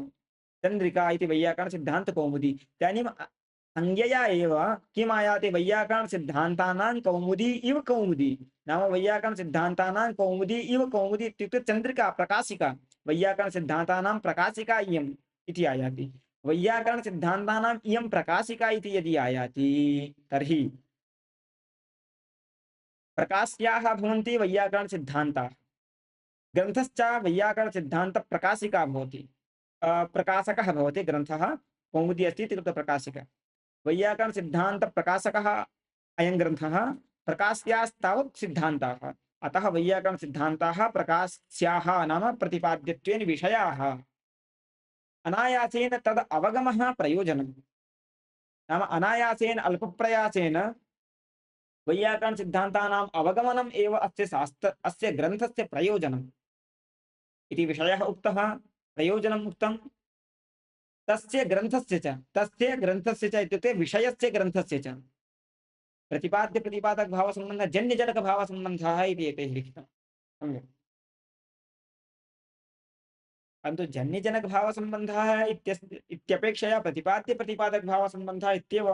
चंद्रिका इति वैयाकरण सिद्धांत कौमुदी। इदानीं संज्ञया एव किम् आयाति, वैयाकरण सिद्धान्तानां कौमुदी इव कौमुदी, नाम वैयाकरण सिद्धान्तानां कौमुदी इव कौमुदी इत्युक्ते चंद्रिका प्रकाशिका, वैयाकरण सिद्धान्तानां प्रकाशिका इयम् इति आयाति। वैयाकरण सिद्धान्तानाम् इयं प्रकाशिका इति यदि आयाति तर्हि प्रकाश्याः भवन्ति वैयाकरण सिद्धान्ताः, ग्रन्थश्च वैयाकरण सिद्धान्त प्रकाशिका भवति। प्रकाशकः भवति ग्रन्थः, कौमुदी अस्ति इति कृत्वा प्रकाशिका। वैयाकरण सिद्धान्त प्रकाशकः अयं ग्रन्थः, प्रकाश्यास्तावत् सिद्धान्ताः। अतः वैयाकरणसिद्धान्ताः प्रकाश्याः नाम प्रतिपाद्यत्वेन विषयाः अनायासेन तद् अवगमः प्रयोजनम्। नाम अनायासेन अल्पप्रयासेन वैयाकरणसिद्धान्तानाम् अवगमनम् एव अस्य ग्रन्थस्य प्रयोजनम् इति विषयः उक्तः, प्रयोजनम् उक्तं। तस्य ग्रन्थस्य च इत्युक्ते विषयस्य ग्रन्थस्य च प्रतिपाद्य प्रतिपादक भाव संबंध जन्य जनक भाव संबंधः इति एतैः लिखितं सम्यक्। परन्तु जन्य जनक भाव संबंधः इत्यपेक्षया प्रतिपाद्य प्रतिपादक भाव संबंधः इत्येव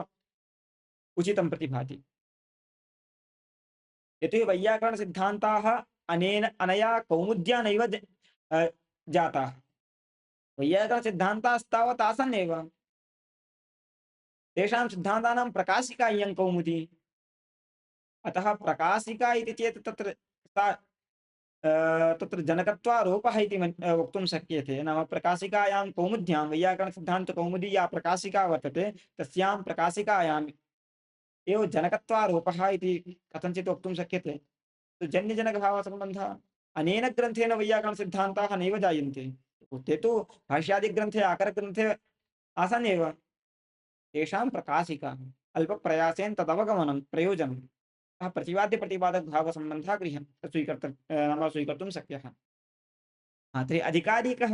उचितं प्रतिभाति। यतो वैयाकरण सिद्धान्ताः अनया कौमुद्या नैव जाताः। वैयाकरण सिद्धान्तास्तावत् आसन् एव, तेषां सिद्धान्तानां प्रकाशिका इयं कौमुदी। अतः प्रकाशिका इति चेत् तत्र जनकत्वारोपः इति वक्तुं शक्यते। नाम प्रकाशिकायां कौमुद्यां वैयाकरणसिद्धान्तकौमुदी या प्रकाशिका वर्तते तस्यां प्रकाशिकायाम् एव जनकत्वारोपः इति कथञ्चित् वक्तुं शक्यते। तो जन्यजनकभावसम्बन्धः अनेन ग्रन्थेन वैयाकरणसिद्धान्ताः नैव जायन्ते। ते तु भाष्यादिग्रन्थे आकरग्रन्थे आसन् एव, तेषां प्रकाशिका अल्पप्रयासेन तदवगमनं प्रयोजनं प्रतिपाद्य प्रतिपादक भाव संबंधः स्वीकर्तुं शक्यः। तर्हि अधिकारी कः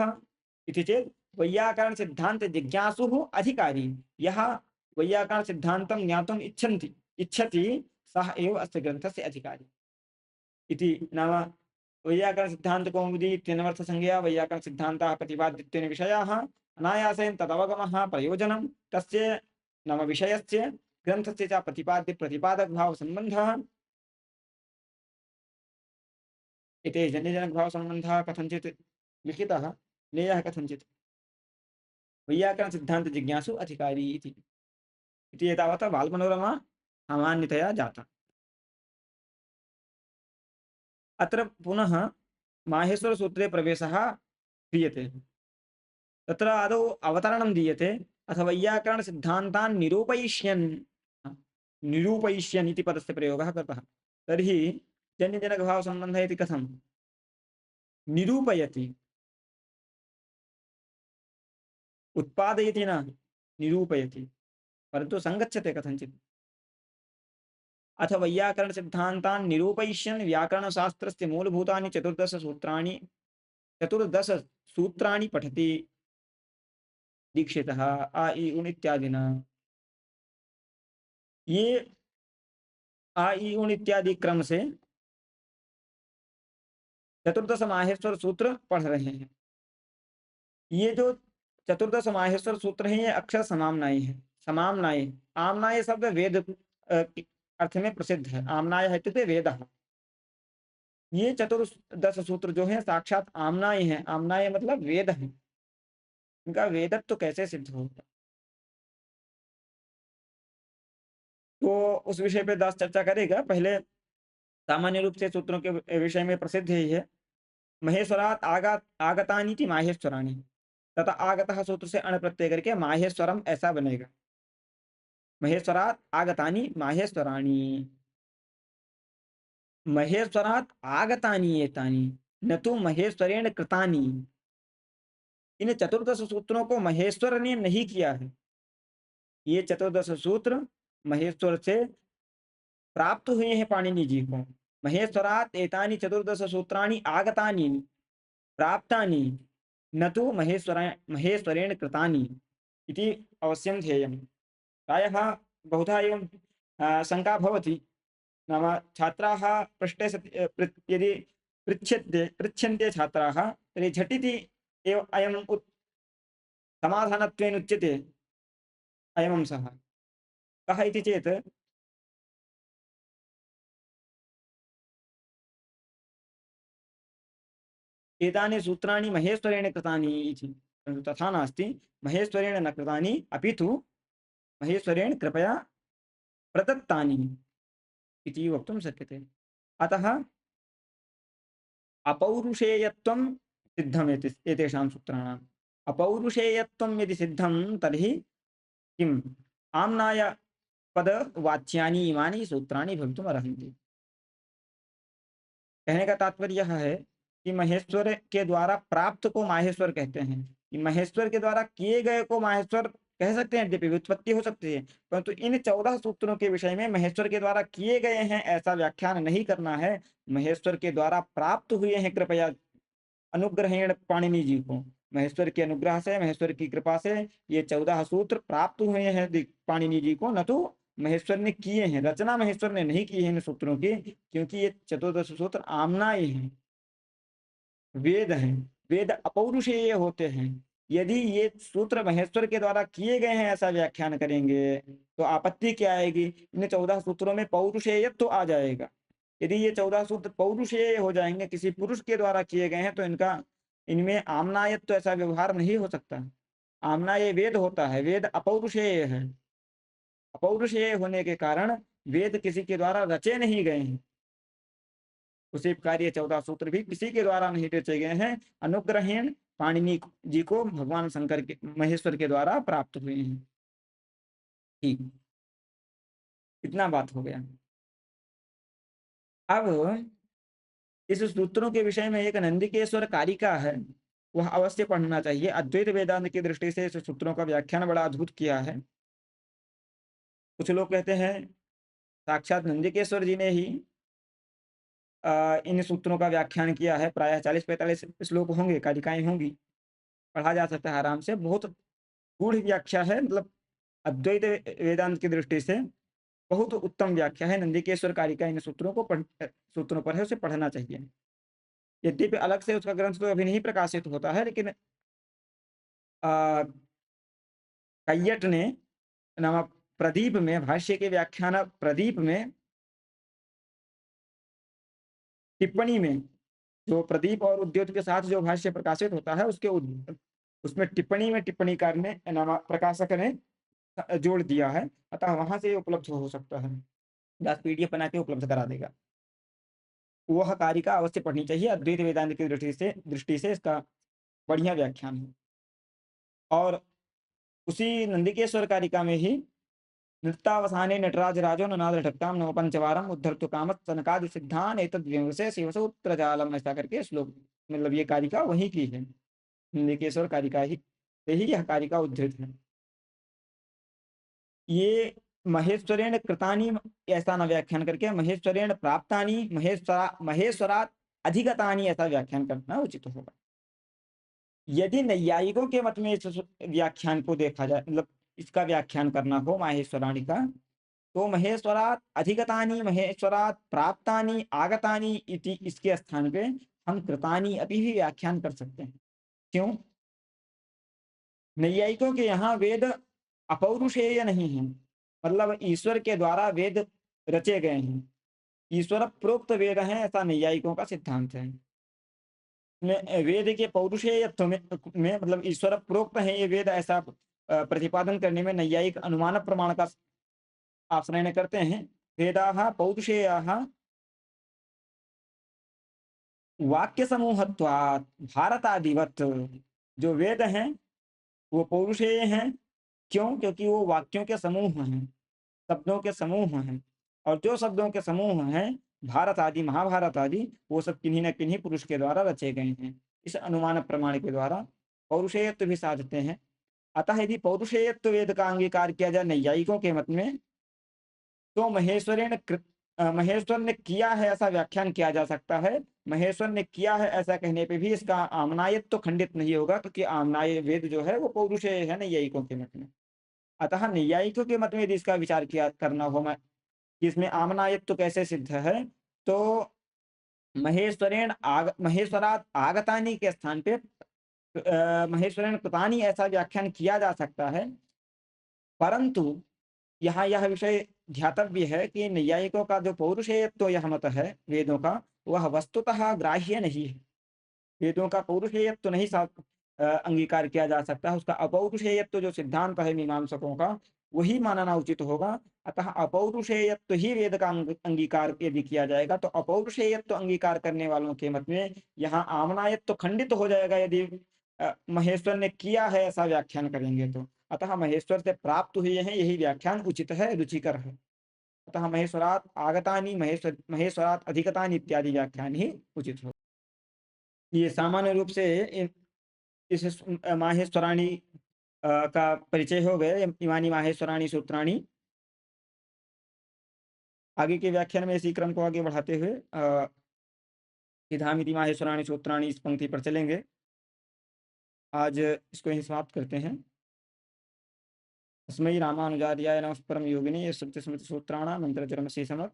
इति चेत् वैयाकरण सिद्धान्त जिज्ञासुः अधिकारी, यः वैयाकरण सिद्धान्तं ज्ञातुम् इच्छति सः एव अस्य ग्रन्थस्य अधिकारी इति। नाम वैयाकरण सिद्धांत कौमुदी इत्यनर्थ संज्ञा वैयाकरण सिद्धान्तः प्रतिपाद्यत्वेन विषयाः अनायासेन तदवगमः प्रयोजनं तस्य नाम विषयस्य ग्रन्थस्य च प्रतिपाद्य प्रतिपादक भाव संबंधः इति। जन्यजनक भाव संबंधः कथंचित् लिखितः, नेयः कथंचित् वैयाकरण सिद्धांत जिज्ञासु अधिकारी इति एतावता बालमनोरमा सामान्यतया जाता। अत्र पुनः माहेश्वर सूत्रे प्रवेशः क्रियते। तत्र आदौ अवतरणं दीयते, अथ वैयाकरण सिद्धान्तान् निरूपयिष्यन् इति पदस्य प्रयोगः कृतः। तर्हि जन्यजनक भाव संबंधः इति कथं निरूपयति, उत्पादयति न, निरूपयति, परन्तु संगच्छते कथंचित्। अथ वैयाकरण सिद्धान्तान् निरूपयिष्यन् व्याकरणशास्त्रस्य मूलभूतानि 14 सूत्राणि पठति दीक्षितः आ इ उण् इत्यादिना। ये आ इ उण् इत्यादि क्रम से 14 माहेश्वर सूत्र पढ़ रहे हैं। ये जो 14 माहेश्वर सूत्र हैं ये अक्षर समामनाई है। समामनाय, आमनाय शब्द वेद अर्थ में प्रसिद्ध है। आमनाय है इत्युक्ते वेदः। ये 14 सूत्र जो हैं साक्षात आमनाय हैं। आमनाय मतलब वेद है। इनका वेदत्व तो कैसे सिद्ध होगा, तो उस विषय पे दास चर्चा करेगा। पहले सामान्य रूप से सूत्रों के विषय में प्रसिद्ध ही है। महेश्वरात् आगतानीति माहेश्वराणी, तथा आगतः सूत्र से अण प्रत्यय करके माहेश्वरम ऐसा बनेगा। महेश्वरात् आगतानी माहेश्वराणी, महेश्वरात् आगतानी एतानी, न तो महेश्वरेण कृतानी। इन 14 सूत्रों को महेश्वर ने नहीं किया है। ये 14 सूत्र महेश्वर से प्राप्त हुए हैं पाणिनि जी को। महेश्वरात् एतानि 14 सूत्राणि आगतानि प्राप्तानि न तो महेश्वरेण कृतानि इति अवश्यं ध्येयम्। प्रायः बहुधा एवं शंका भवति। नाम छात्राः पृष्ठे यदि पृच्छन्ते छात्राः, तर्हि झटिति एव अयं समाधानत्वेन उच्यते अयम् अंशः कः इति चेत् एतानि सूत्राणि महेश्वरेण कृतानि इति। परन्तु तथा नास्ति। महेश्वरेण न कृतानि, अपि तु महेश्वरेण कृपया प्रदत्तानि इति वक्तुं शक्यते। अतः अपौरुषेयत्वं सिद्धम् एतेषां सूत्राणाम्। अपौरुषेयत्वं यदि सिद्धं तर्हि किम् आम्नाय पद वाच्यानि इमानि सूत्राणि भवितुम अर्हन्ति। कहने का तात्पर्य यह है कि महेश्वर के द्वारा प्राप्त को माहेश्वर कहते हैं। कि महेश्वर के द्वारा किए गए को माहेश्वर कह सकते हैं, यद्यपि व्युत्पत्ति हो सकती है, परंतु इन 14 सूत्रों के विषय में महेश्वर के द्वारा किए गए हैं ऐसा व्याख्यान नहीं करना है। महेश्वर के द्वारा प्राप्त हुए हैं कृपया अनुग्रहेण पाणिनि जी को। महेश्वर के अनुग्रह से, महेश्वर की कृपा से ये 14 सूत्र प्राप्त हुए हैं पाणिनि जी को, न तो महेश्वर ने किए हैं। रचना महेश्वर ने नहीं की है इन सूत्रों की, क्योंकि ये चतुर्दश सूत्र आमनाय हैं, वेद हैं। वेद अपौरुषेय होते हैं। यदि ये सूत्र महेश्वर के द्वारा किए गए हैं ऐसा व्याख्यान करेंगे तो आपत्ति क्या आएगी? इन 14 सूत्रों में पौरुषेयत्व तो आ जाएगा। यदि ये 14 सूत्र पौरुषेय हो जाएंगे, किसी पुरुष के द्वारा किए गए हैं, तो इनमें आमनायत तो ऐसा व्यवहार नहीं हो सकता। आमनाय वेद होता है, वेद अपौरुषेय है। अपौरुषेय होने के कारण वेद किसी के द्वारा रचे नहीं गए हैं। उसी प्रकार ये 14 सूत्र भी किसी के द्वारा नहीं रचे गए हैं, अनुग्रहेण पाणिनि जी को भगवान शंकर के, महेश्वर के द्वारा प्राप्त हुए हैं। ठीक, इतना बात हो गया। अब इस सूत्रों के विषय में एक नंदिकेश्वर कारिका है, वह अवश्य पढ़ना चाहिए। अद्वैत वेदांत की दृष्टि से इस सूत्रों का व्याख्यान बड़ा अद्भुत किया है। कुछ लोग कहते हैं साक्षात नंदिकेश्वर जी ने ही इन सूत्रों का व्याख्यान किया है। प्रायः 40-45 श्लोक होंगे, कारिकाएं होंगी, पढ़ा जा सकता है आराम से। बहुत गूढ़ व्याख्या है, मतलब अद्वैत वेदांत की दृष्टि से बहुत उत्तम व्याख्या है। नंदिकेश्वर कारिका इन सूत्रों को सूत्रों पर है, उसे पढ़ना चाहिए। यद्यपि अलग से उसका ग्रंथ तो अभी नहीं प्रकाशित होता है, लेकिन आ, कैयट ने नाम प्रदीप में, भाष्य के व्याख्यान प्रदीप में, टिप्पणी में, जो प्रदीप और उद्योत के साथ जो भाष्य प्रकाशित होता है उसमें टिप्पणी में टिप्पणीकार ने नाम प्रकाशक ने जोड़ दिया है। अतः वहां से उपलब्ध हो सकता है, या पीडीएफ बना के उपलब्ध करा देगा। वह कारिका अवश्य पढ़नी चाहिए। अद्वैत वेदांत की दृष्टि से इसका बढ़िया व्याख्यान है। और उसी नंदिकेश्वर कारिका में ही नृत्तावसाने नटराज राजो ननाद ढक्काम नव पंचवारम उद्धर्तु कामत सनकादि सिद्धान एतद् विमर्शे शिवसूत्र जालम, ऐसा करके श्लोक, मतलब ये कारिका वही की है। नंदिकेश्वर कारिका ही से ही यह कारिका उद्धृत है। ये महेश्वरेण कृतानि ऐसा ना व्याख्यान करके महेश्वरेण प्राप्तानि महेश्वरात अधिगतानि ऐसा व्याख्यान करना उचित होगा। यदि नैयायिकों के मत में इस व्याख्यान को देखा जाए, मतलब इसका व्याख्यान करना हो माहेश्वराणी का, तो महेश्वरात अधिगतानि महेश्वरात प्राप्तानि आगतानि इति इसके स्थान पे हम कृतानि अभी भी व्याख्यान कर सकते हैं। क्यों? नैयायिकों के यहाँ वेद अपौरुषेय नहीं है, मतलब ईश्वर के द्वारा वेद रचे गए हैं, ईश्वर प्रोक्त वेद हैं, ऐसा नैयायिकों का सिद्धांत है। वेद के पौरुषेयत्व में मतलब ईश्वर प्रोक्त है ये वेद, ऐसा प्रतिपादन करने में नैयायिक अनुमान प्रमाण का आश्रय करते हैं। वेदाः पौरुषेयाः वाक्य समूहत्वात् भारतादिवत। जो वेद हैं वो पौरुषेय हैं। क्यों? क्योंकि वो वाक्यों के समूह हैं, शब्दों के समूह हैं, और जो शब्दों के समूह हैं, भारत आदि महाभारत आदि, वो सब किन्हीं न किन्हीं पुरुष के द्वारा रचे गए हैं। इस अनुमान प्रमाण के द्वारा पौरुषेयत्व भी साधते हैं। अतः यदि पौरुषेयत्व वेद का अंगीकार किया जाए नैयायिकों के मत में, तो महेश्वर ने किया है ऐसा व्याख्यान किया जा सकता है। महेश्वर ने किया है ऐसा कहने पे भी इसका आमनायत तो खंडित नहीं होगा, क्योंकि आमनाय वेद जो है वो पौरुषेय है नैयायिकों के मत में। अतः नैयायिकों के मत में यदि इसका विचार किया करना हो कि इसमें आमनायत तो कैसे सिद्ध है, तो महेश्वरात आगतानी के स्थान पे महेश्वरेण कृतानि ऐसा व्याख्यान किया जा सकता है। परंतु यहाँ यह विषय ध्यातव्य है कि नैयायिकों का जो पौरुषेयत्व यह मत है वेदों का, वह वस्तुतः ग्राह्य नहीं है। वेदों का पौरुषेयत्व नहीं अंगीकार किया जा सकता है। उसका अपौरुषेयत्व जो सिद्धांत है मीमांसकों का, वही मानना उचित होगा। अतः अपौरुषेयत्व ही वेद का अंगीकार यदि किया जाएगा, तो अपौरुषेयत्व अंगीकार करने वालों के मत में यहाँ आमनायत्व खंडित हो जाएगा, यदि महेश्वर ने किया है ऐसा व्याख्यान करेंगे तो। अतः महेश्वर से प्राप्त हुए हैं, यही व्याख्यान उचित है, रुचिकर है। अतः महेश्वरात् आगतानि महेश्वरात् अधिगतानि इत्यादि व्याख्यान ही उचित हो। ये सामान्य रूप से इस माहेश्वराणि का परिचय हो गया। इमानी माहेश्वराणि सूत्राणि। आगे के व्याख्यान में इसी क्रम को आगे बढ़ाते हुए इदानीमिति माहेश्वराणि सूत्राणि इस पंक्ति पर चलेंगे। आज इसको यहीं समाप्त करते हैं। तस्मै रामानुजार्याय नमः परम योगिने श्रुतिस्मृतिसूत्राणां मन्त्रचरमशीसमः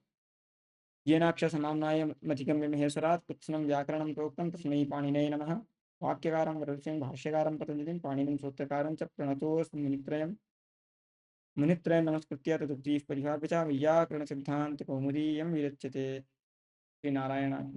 येनाक्षरसमाम्नाय मतिगम्य महेश्वरात् कृत्स्नं व्याकरणं प्रोक्तं तस्मै पाणिनये नमः। वाक्यकारं वररुचिं भाष्यकारं पतञ्जलिं पाणिनिं सूत्रकारं च प्रणतोऽस्मि मुनित्रयं नमस्कृत्य तदुक्तिः परिभाव्य च वैयाकरणसिद्धान्तकौमुदीयं विरच्यते। श्रीनारायणार्पणमस्तु।